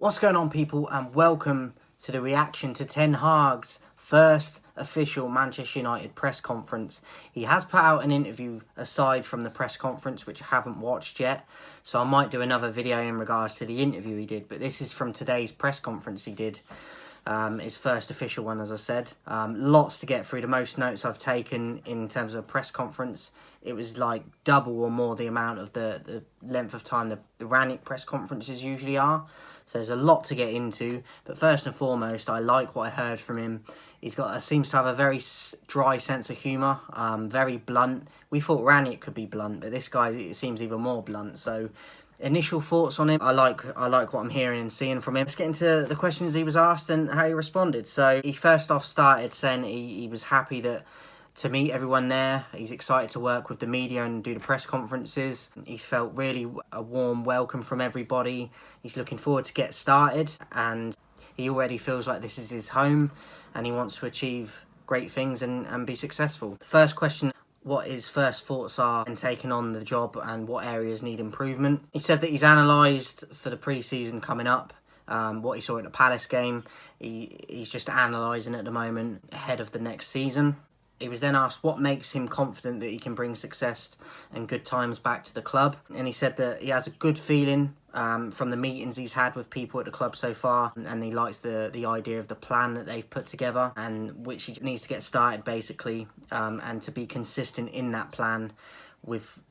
What's going on, people, and welcome to the reaction to Ten Hag's first official Manchester United press conference. He has put out an interview aside from the press conference, which I haven't watched yet, so I might do another video in regards to the interview he did, but this is from today's press conference he did. His first official one, as I said. Lots to get through. The most notes I've taken in terms of a press conference, it was like double or more the amount of the length of time the Ranić press conferences usually are. So there's a lot to get into. But first and foremost, I like what I heard from him. He's got seems to have a very dry sense of humour, very blunt. We thought Ranić could be blunt, but this guy, it seems even more blunt. So initial thoughts on him, I like what I'm hearing and seeing from him. Let's get into the questions he was asked and how he responded. So he first off started saying he was happy to meet everyone there. He's excited to work with the media and do the press conferences. He's felt really a warm welcome from everybody. He's looking forward to get started, and he already feels like this is his home and he wants to achieve great things and be successful. The first question, what his first thoughts are in taking on the job and what areas need improvement. He said that he's analysed for the pre-season coming up, what he saw at the Palace game. He's just analysing at the moment ahead of the next season. He was then asked what makes him confident that he can bring success and good times back to the club. And he said that he has a good feeling from the meetings he's had with people at the club so far. And he likes the idea of the plan that they've put together, and which he needs to get started basically, and to be consistent in that plan with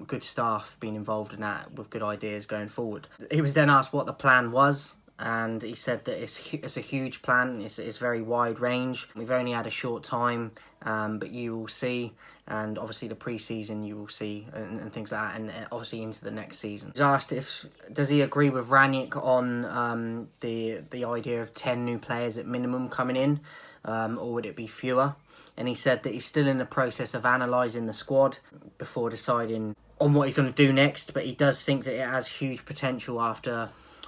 good staff being involved in that, with good ideas going forward. He was then asked what the plan was. And he said that it's a huge plan, it's very wide range. We've only had a short time, but you will see, and obviously the pre-season you will see, and things like that, and obviously into the next season. He was asked does he agree with Ranić on the idea of 10 new players at minimum coming in, or would it be fewer? And he said that he's still in the process of analysing the squad before deciding on what he's going to do next, but he does think that it has huge potential after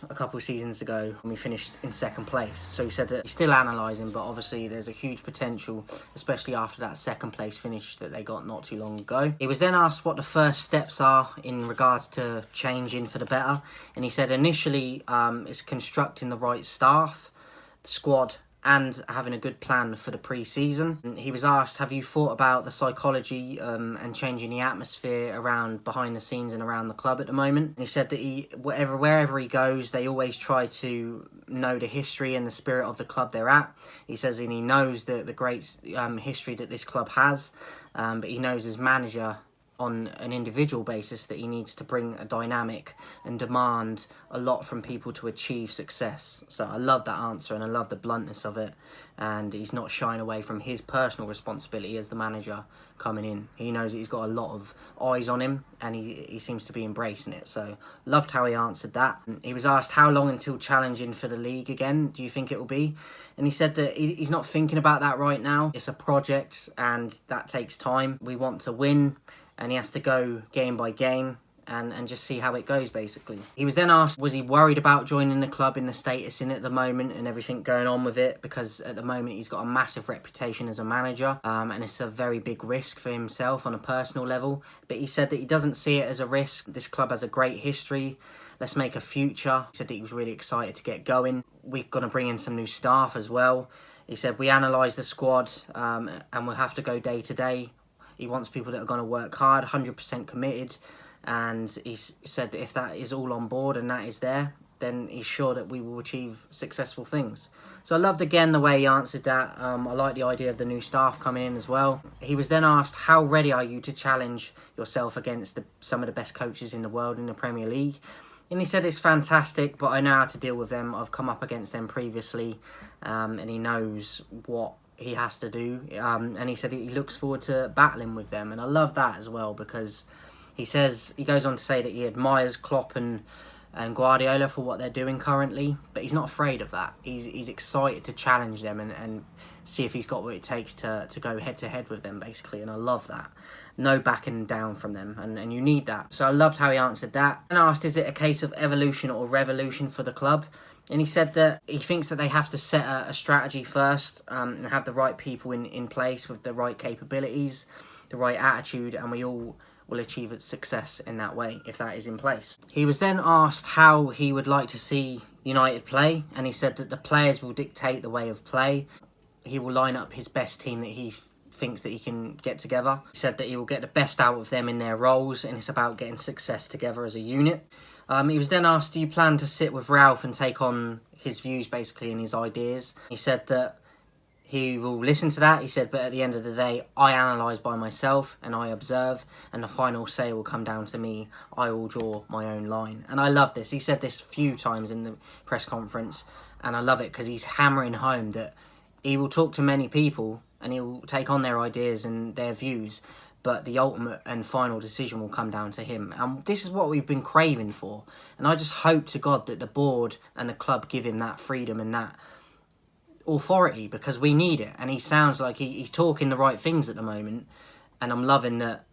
a couple of seasons ago when we finished in second place. So he said that he's still analysing, but obviously there's a huge potential, especially after that second place finish that they got not too long ago. He was then asked what the first steps are in regards to changing for the better, and he said initially it's constructing the right staff, the squad, and having a good plan for the pre-season. He was asked, have you thought about the psychology and changing the atmosphere around behind the scenes and around the club at the moment? And he said that wherever he goes, they always try to know the history and the spirit of the club they're at. He says, and he knows the great history that this club has, but he knows as manager on an individual basis that he needs to bring a dynamic and demand a lot from people to achieve success. So I love that answer, and I love the bluntness of it, and he's not shying away from his personal responsibility as the manager coming in. He knows that he's got a lot of eyes on him, and he seems to be embracing it. So loved how he answered that. He was asked how long until challenging for the league again do you think it will be, and he said that he's not thinking about that right now. It's a project and that takes time. We want to win, and he has to go game by game and just see how it goes, basically. He was then asked, was he worried about joining the club in the status in it at the moment and everything going on with it, because at the moment he's got a massive reputation as a manager, and it's a very big risk for himself on a personal level. But he said that he doesn't see it as a risk. This club has a great history. Let's make a future. He said that he was really excited to get going. We're going to bring in some new staff as well. He said we analyse the squad, and we'll have to go day to day. He wants people that are going to work hard, 100% committed, and he said that if that is all on board and that is there, then he's sure that we will achieve successful things. So I loved again the way he answered that. I like the idea of the new staff coming in as well. He was then asked, how ready are you to challenge yourself against some of the best coaches in the world in the Premier League? And he said it's fantastic, but I know how to deal with them. I've come up against them previously, and he knows what he has to do, and he said he looks forward to battling with them. And I love that as well, because he goes on to say that he admires Klopp and Guardiola for what they're doing currently, but he's not afraid of that. He's excited to challenge them and see if he's got what it takes to go head to head with them, basically. And I love that. No backing down from them, and you need that. So I loved how he answered that. And asked, is it a case of evolution or revolution for the club? And he said that he thinks that they have to set a strategy first, and have the right people in place with the right capabilities, the right attitude, and we all will achieve its success in that way if that is in place. He was then asked how he would like to see United play, and he said that the players will dictate the way of play. He will line up his best team that he thinks that he can get together. He said that he will get the best out of them in their roles, and it's about getting success together as a unit. He was then asked, do you plan to sit with Ralph and take on his views basically and his ideas? He said that he will listen to that. He said, but at the end of the day, I analyse by myself and I observe, and the final say will come down to me. I will draw my own line. And I love this. He said this a few times in the press conference, and I love it because he's hammering home that he will talk to many people and he will take on their ideas and their views, but the ultimate and final decision will come down to him. And this is what we've been craving for. And I just hope to God that the board and the club give him that freedom and that authority, because we need it. And he sounds like he's talking the right things at the moment. And I'm loving that.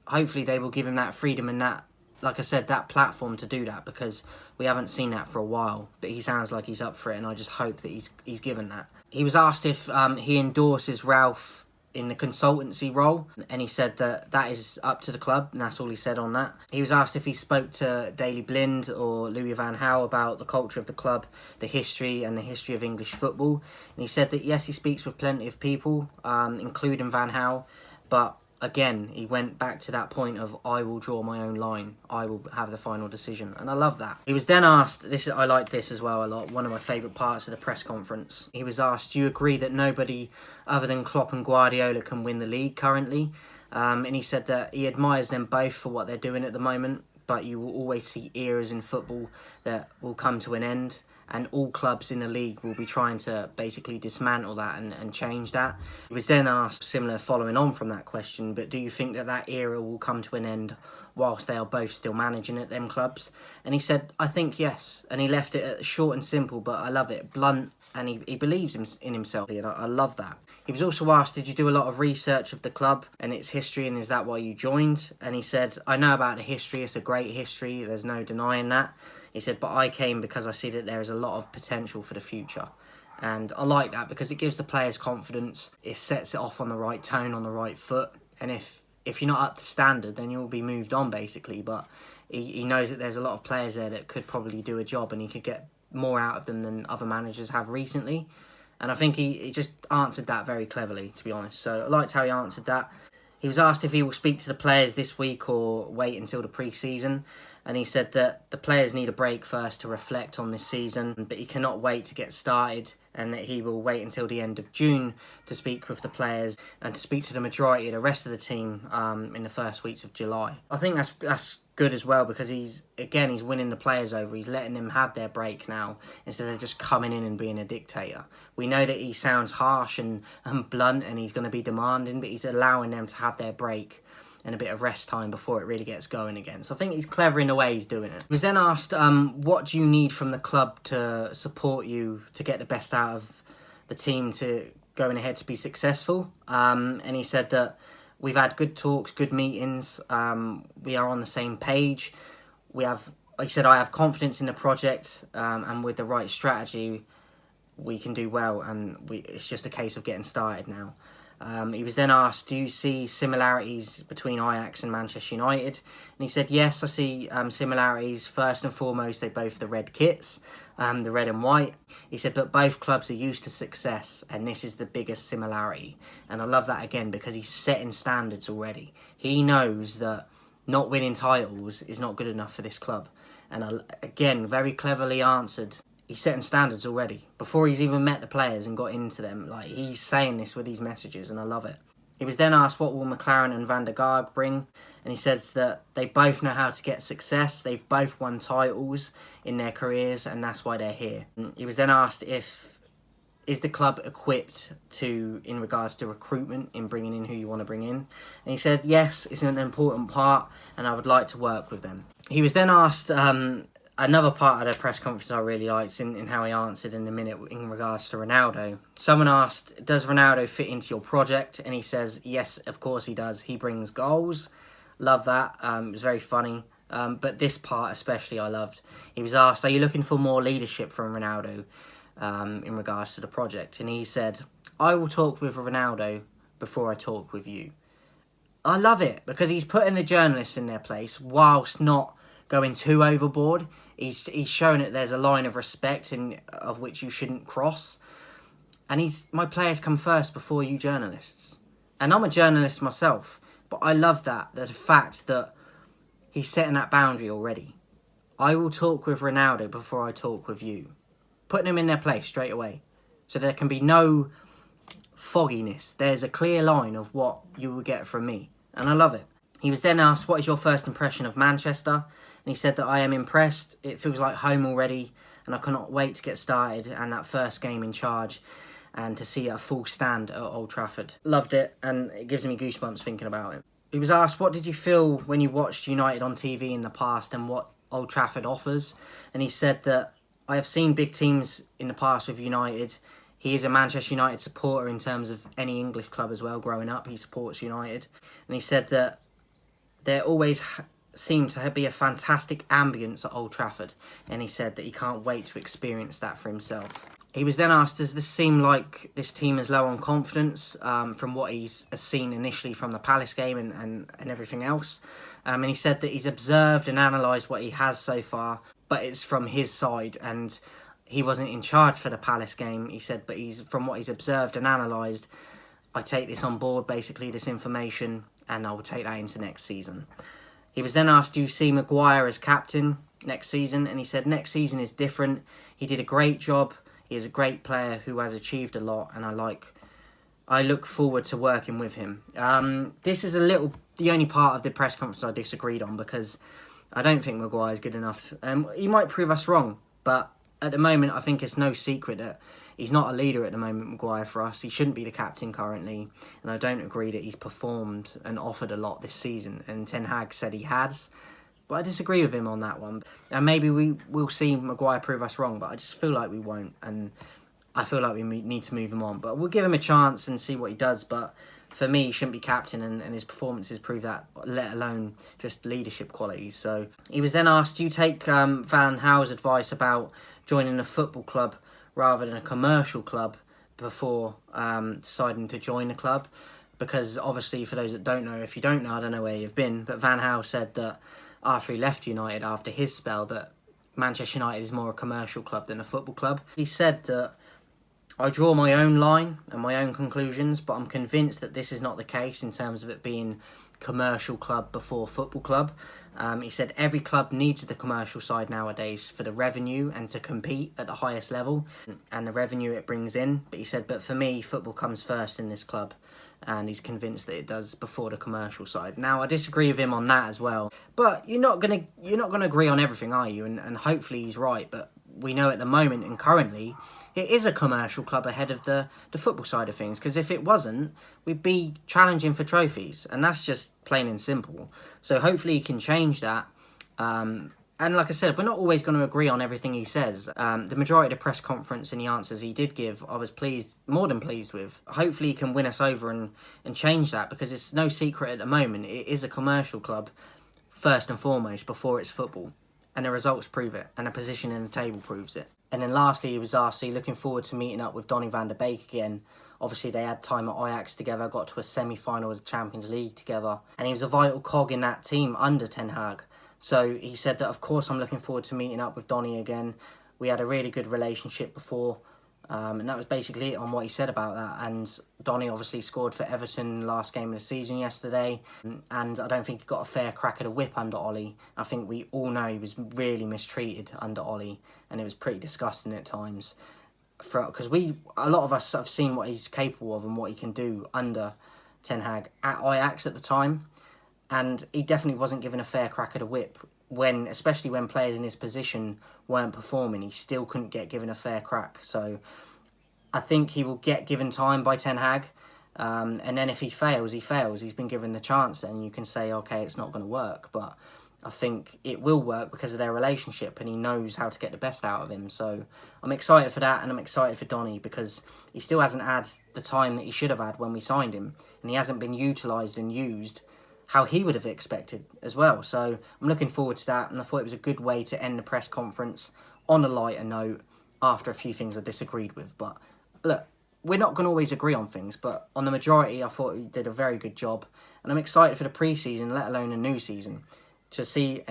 Hopefully they will give him that freedom and that, like I said, that platform to do that, because we haven't seen that for a while. But he sounds like he's up for it, and I just hope that he's given that. He was asked if he endorses Ralph in the consultancy role, and he said that that is up to the club, and that's all he said on that. He was asked if he spoke to Daley Blind or Louis van Gaal about the culture of the club, the history and the history of English football, and he said that yes, he speaks with plenty of people, including Van Gaal, but again, he went back to that point of, I will draw my own line. I will have the final decision. And I love that. He was then asked, I like this as well a lot, one of my favourite parts of the press conference. He was asked, do you agree that nobody other than Klopp and Guardiola can win the league currently? And he said that he admires them both for what they're doing at the moment, but you will always see eras in football that will come to an end. And all clubs in the league will be trying to basically dismantle that and change that. He was then asked, similar following on from that question, but do you think that that era will come to an end whilst they are both still managing at them clubs? And he said, I think yes. And he left it short and simple, but I love it, blunt, and he believes in himself, and I love that. He was also asked, did you do a lot of research of the club and its history, and is that why you joined? And he said, I know about the history, it's a great history, there's no denying that. He said, but I came because I see that there is a lot of potential for the future. And I like that because it gives the players confidence, it sets it off on the right tone, on the right foot, and if you're not up to standard, then you'll be moved on basically. But he knows that there's a lot of players there that could probably do a job, and he could get more out of them than other managers have recently. And I think he just answered that very cleverly, to be honest. So I liked how he answered that. He was asked if he will speak to the players this week or wait until the pre-season. And he said that the players need a break first to reflect on this season, but he cannot wait to get started, and that he will wait until the end of June to speak with the players and to speak to the majority of the rest of the team in the first weeks of July. I think that's good as well, because he's winning the players over. He's letting them have their break now instead of just coming in and being a dictator. We know that he sounds harsh and blunt, and he's going to be demanding, but he's allowing them to have their break and a bit of rest time before it really gets going again. So I think he's clever in the way he's doing it. He was then asked, what do you need from the club to support you to get the best out of the team to going ahead to be successful? And he said that we've had good talks, good meetings. We are on the same page. Like I said, I have confidence in the project, and with the right strategy, we can do well. And it's just a case of getting started now. He was then asked, do you see similarities between Ajax and Manchester United? And he said, yes, I see similarities. First and foremost, they both the red kits, the red and white. He said, but both clubs are used to success, and this is the biggest similarity. And I love that again, because he's setting standards already. He knows that not winning titles is not good enough for this club. And again, very cleverly answered. He's setting standards already before he's even met the players and got into them. Like, he's saying this with these messages, and I love it. He was then asked, what will McLaren and Van der Gaag bring? And he says that they both know how to get success. They've both won titles in their careers, and that's why they're here. And he was then asked is the club equipped in regards to recruitment, in bringing in who you want to bring in? And he said, yes, it's an important part, and I would like to work with them. He was then asked, another part of the press conference I really liked in how he answered in a minute in regards to Ronaldo. Someone asked, does Ronaldo fit into your project? And he says, yes, of course he does. He brings goals. Love that. It was very funny. But this part especially I loved. He was asked, are you looking for more leadership from Ronaldo in regards to the project? And he said, I will talk with Ronaldo before I talk with you. I love it, because he's putting the journalists in their place whilst not going too overboard. He's shown that there's a line of respect of which you shouldn't cross. And my players come first before you journalists. And I'm a journalist myself, but I love the fact that he's setting that boundary already. I will talk with Ronaldo before I talk with you. Putting him in their place straight away. So there can be no fogginess. There's a clear line of what you will get from me. And I love it. He was then asked, what is your first impression of Manchester? And he said that I am impressed. It feels like home already. And I cannot wait to get started and that first game in charge. And to see a full stand at Old Trafford. Loved it, and it gives me goosebumps thinking about it. He was asked, what did you feel when you watched United on TV in the past and what Old Trafford offers? And he said that, I have seen big teams in the past with United. He is a Manchester United supporter in terms of any English club as well. Growing up, he supports United. And he said that there always seemed to be a fantastic ambience at Old Trafford. And he said that he can't wait to experience that for himself. He was then asked, does this seem like this team is low on confidence from what he's seen initially from the Palace game and everything else? And he said that he's observed and analysed what he has so far, but it's from his side and he wasn't in charge for the Palace game. He said, but from what he's observed and analysed, I take this on board, basically, this information, and I will take that into next season. He was then asked, do you see Maguire as captain next season? And he said, next season is different. He did a great job. He is a great player who has achieved a lot, and I look forward to working with him. This is the only part of the press conference I disagreed on, because I don't think Maguire is good enough. He might prove us wrong, but at the moment I think it's no secret that he's not a leader at the moment, Maguire, for us. He shouldn't be the captain currently, and I don't agree that he's performed and offered a lot this season, and Ten Hag said he has. But I disagree with him on that one. And maybe we will see Maguire prove us wrong, but I just feel like we won't. And I feel like we need to move him on. But we'll give him a chance and see what he does. But for me, he shouldn't be captain, and his performances prove that, let alone just leadership qualities. So he was then asked, do you take Van Gaal's advice about joining a football club rather than a commercial club before deciding to join the club? Because obviously, for those that don't know, if you don't know, I don't know where you've been, but Van Gaal said that after he left United, after his spell, that Manchester United is more a commercial club than a football club. He said that, I draw my own line and my own conclusions, but I'm convinced that this is not the case in terms of it being commercial club before football club. He said every club needs the commercial side nowadays for the revenue and to compete at the highest level and the revenue it brings in. But he said, but for me, football comes first in this club. And he's convinced that it does before the commercial side. Now, I disagree with him on that as well. But you're not gonna agree on everything, are you? And hopefully he's right. But we know at the moment and currently, it is a commercial club ahead of the football side of things. Because if it wasn't, we'd be challenging for trophies. And that's just plain and simple. So hopefully he can change that. And like I said, we're not always going to agree on everything he says. The majority of the press conference and the answers he did give, I was more than pleased with. Hopefully he can win us over and change that, because it's no secret at the moment. It is a commercial club, first and foremost, before it's football. And the results prove it, and the position in the table proves it. And then lastly, he was asked, looking forward to meeting up with Donny van der Beek again. Obviously, they had time at Ajax together, got to a semi-final of the Champions League together. And he was a vital cog in that team under Ten Hag. So he said that, of course, I'm looking forward to meeting up with Donny again. We had a really good relationship before. And that was basically it on what he said about that. And Donny obviously scored for Everton last game of the season yesterday. And I don't think he got a fair crack at a whip under Ollie. I think we all know he was really mistreated under Ollie. And it was pretty disgusting at times. Because a lot of us have seen what he's capable of and what he can do under Ten Hag at Ajax at the time. And he definitely wasn't given a fair crack at a whip, especially when players in his position weren't performing. He still couldn't get given a fair crack. So I think he will get given time by Ten Hag. And then if he fails, he fails. He's been given the chance, and you can say, okay, it's not going to work. But I think it will work because of their relationship, and he knows how to get the best out of him. So I'm excited for that, and I'm excited for Donny, because he still hasn't had the time that he should have had when we signed him. And he hasn't been utilised and used how he would have expected as well. So I'm looking forward to that, and I thought it was a good way to end the press conference on a lighter note after a few things I disagreed with. But look, we're not going to always agree on things, but on the majority, I thought he did a very good job. And I'm excited for the pre-season, let alone a new season, to see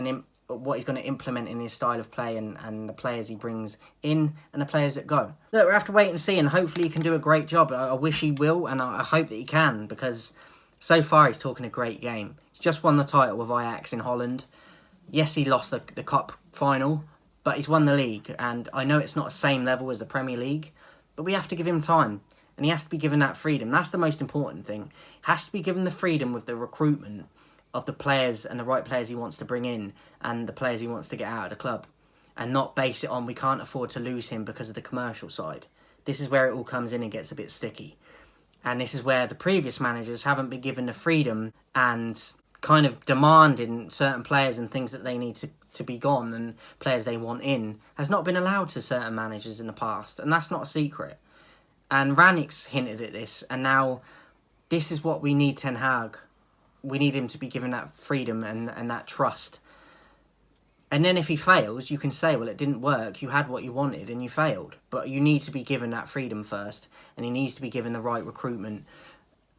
what he's going to implement in his style of play and the players he brings in and the players that go. Look, we'll have to wait and see, and hopefully he can do a great job. I wish he will, and I hope that he can, because so far he's talking a great game. He's just won the title with Ajax in Holland. Yes, he lost the cup final, but he's won the league, and I know it's not the same level as the Premier League, but we have to give him time, and he has to be given that freedom. That's the most important thing. He has to be given the freedom with the recruitment of the players and the right players he wants to bring in and the players he wants to get out of the club, and not base it on we can't afford to lose him because of the commercial side. This is where it all comes in and gets a bit sticky. And this is where the previous managers haven't been given the freedom and kind of demanding certain players and things that they need to be gone and players they want in has not been allowed to certain managers in the past. And that's not a secret. And Rangnick's hinted at this. And now this is what we need Ten Hag. We need him to be given that freedom and that trust. And then if he fails, you can say, well, it didn't work. You had what you wanted and you failed. But you need to be given that freedom first. And he needs to be given the right recruitment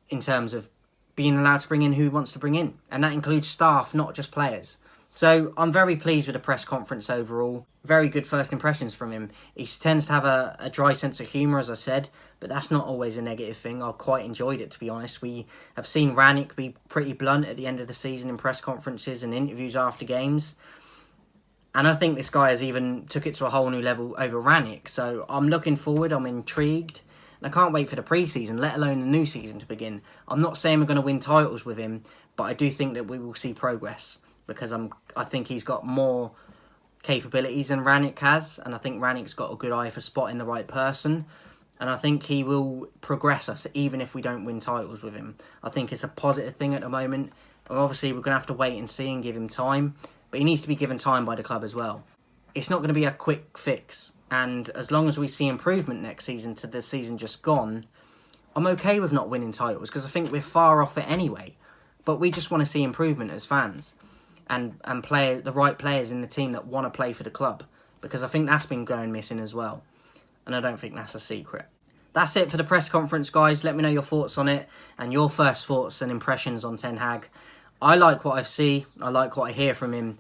in terms of being allowed to bring in who he wants to bring in. And that includes staff, not just players. So I'm very pleased with the press conference overall. Very good first impressions from him. He tends to have a dry sense of humour, as I said, but that's not always a negative thing. I quite enjoyed it, to be honest. We have seen Rangnick be pretty blunt at the end of the season in press conferences and interviews after games. And I think this guy has even took it to a whole new level over Rangnick. So I'm looking forward, I'm intrigued. And I can't wait for the pre-season, let alone the new season to begin. I'm not saying we're going to win titles with him, but I do think that we will see progress. Because I think he's got more capabilities than Rangnick has. And I think Rangnick's got a good eye for spotting the right person. And I think he will progress us even if we don't win titles with him. I think it's a positive thing at the moment. And obviously, we're going to have to wait and see and give him time. But he needs to be given time by the club as well. It's not going to be a quick fix. And as long as we see improvement next season to the season just gone, I'm okay with not winning titles. Because I think we're far off it anyway. But we just want to see improvement as fans. And play the right players in the team that want to play for the club. Because I think that's been going missing as well. And I don't think that's a secret. That's it for the press conference, guys. Let me know your thoughts on it. And your first thoughts and impressions on Ten Hag. I like what I see. I like what I hear from him.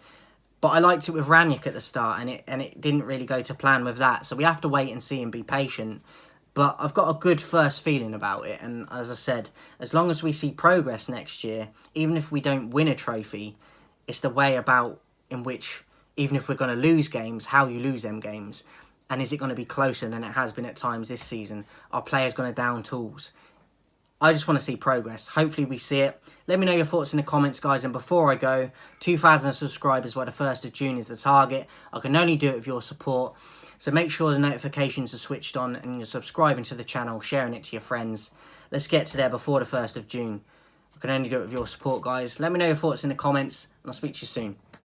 But I liked it with Rangnick at the start. And it didn't really go to plan with that. So we have to wait and see and be patient. But I've got a good first feeling about it. And as I said, as long as we see progress next year, even if we don't win a trophy, it's the way about in which, even if we're going to lose games, how you lose them games. And is it going to be closer than it has been at times this season? Are players going to down tools? I just want to see progress. Hopefully we see it. Let me know your thoughts in the comments, guys. And before I go, 2,000 subscribers by the 1st of June is the target. I can only do it with your support. So make sure the notifications are switched on and you're subscribing to the channel, sharing it to your friends. Let's get to there before the 1st of June. I can only do it with your support, guys. Let me know your thoughts in the comments, and I'll speak to you soon.